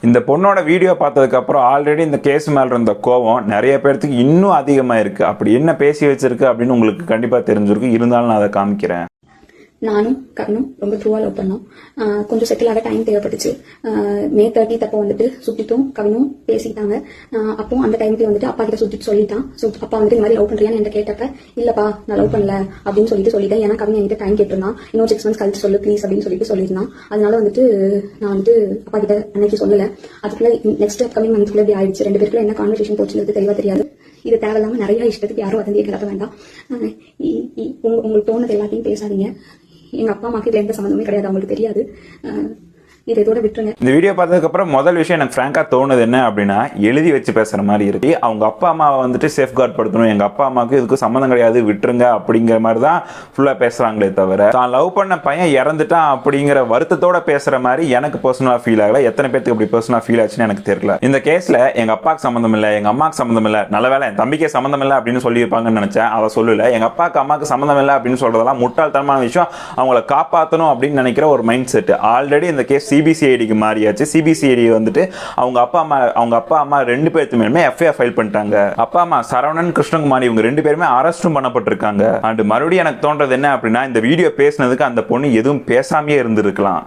இந்த பொண்ணோட வீடியோ பார்த்ததுக்கப்புறம் ஆல்ரெடி இந்த கேஸ் மேலே இருந்த கோவம் நிறைய பேர்த்துக்கு இன்னும் அதிகமாக இருக்குது. அப்படி என்ன பேசி வச்சிருக்கு அப்படின்னு உங்களுக்கு கண்டிப்பாக தெரிஞ்சிருக்கு. இருந்தாலும் நான் அதை காமிக்கிறேன். நானும் கவனும் ரொம்ப ட்ரூவா லவ் பண்ணோம். கொஞ்சம் செட்டில் ஆக டைம் தேவைப்பட்டுச்சு. மே 30 அப்போ வந்துட்டு சுத்திட்டும் கவனும் பேசிட்டாங்க. அப்போ அந்த டைமுக்கு வந்துட்டு அப்பா கிட்ட சுத்திட்டு சொல்லிட்டான். அப்பா வந்துட்டு இந்த மாதிரி லவ் பண்றியான்னு என்கிட்ட கேட்டப்ப இல்லப்பா நான் லவ் பண்ணல அப்படின்னு சொல்லிட்டேன். ஏன்னா கவன் என்கிட்ட டைம் கேட்டிருந்தான். இன்னும் 6 months கழிச்சு சொல்லு ப்ளீஸ் அப்படின்னு சொல்லியிருந்தான். அதனால வந்துட்டு நான் வந்துட்டு அப்பா கிட்ட அன்னைக்கு சொல்லல. அதுக்குள்ள நெக்ஸ்ட் அப்கமிங் மந்த்குள்ள இப்படி ஆயிடுச்சு. 2 பேருக்குள்ள என்ன கான்வர்சேஷன் போச்சுன்றது தெளிவா தெரியாது. இது தேவையில்லாம நிறைய இஷ்டத்துக்கு யாரும் வதந்தியை கிளப்ப வேண்டாம். உங்களுக்கு தோணுது எல்லாத்தையும் பேசாதீங்க. எங்க அப்பா அம்மாக்கு இதுல எந்த சம்மந்தமே கிடையாது, அவங்களுக்கு தெரியாது. இதை இதோட விட்டுருங்க. இந்த வீடியோ பார்த்ததுக்கு அப்புறம் முதல் விஷயம் எனக்கு ஃப்ராங்கா தோணுது என்ன அப்படின்னா, எழுதி வச்சு பேசுற மாதிரி இருக்கு. அவங்க அப்பா அம்மாவை வந்துட்டு சேஃப் கார்ட் படுத்தணும், எங்க அப்பா அம்மாவுக்கு இதுக்கு சம்மந்தம் கிடையாது விட்டுருங்க அப்படிங்கிற மாதிரி தான் ஃபுல்லா பேசுறாங்களே தவிர தான் லவ் பண்ண பையன் இறந்துட்டான் அப்படிங்கிற வருத்தத்தோட பேசுற மாதிரி எனக்கு பர்சனலா ஃபீல் ஆகல. எத்தனை பேருக்கு அப்படி பர்சனலா ஃபீல் ஆச்சுன்னு எனக்கு தெரியல. இந்த கேஸ்ல எங்க அப்பாவுக்கு சம்மந்தம் இல்லை, எங்க அம்மாவுக்கு சம்மந்தம் இல்லை, நல்ல வேலை என் தம்பிக்கே சம்மந்தம் இல்லை அப்படின்னு சொல்லியிருப்பாங்கன்னு நினைச்சேன். அதை சொல்லல. எங்க அப்பாவுக்கு அம்மாவுக்கு சம்மந்தம் இல்லை அப்படின்னு சொல்றதெல்லாம் முட்டாள்தனமான விஷயம். அவங்கள காப்பாற்றணும் அப்படின்னு நினைக்கிற ஒரு மைண்ட் செட். ஆல்ரெடி இந்த கேஸ் சிபிசிஐடிக்கு மாறியாச்சு. சிபிசிஐடி வந்துட்டு அவங்க அப்பா அம்மா 2 பேருக்கு மேலுமே எஃப்ஐஆர் ஃபைல் பண்ணிட்டாங்க. அப்பா அம்மா சரவணன், கிருஷ்ணகுமாரி இவங்க 2 பேருமே அரெஸ்டும் பண்ணப்பட்டிருக்காங்க. அண்ட் மறுபடியும் எனக்கு தோன்றது என்ன அப்படின்னா, இந்த வீடியோ பேசினதுக்கு அந்த பொண்ணு எதுவும் பேசாமையே இருந்திருக்கலாம்.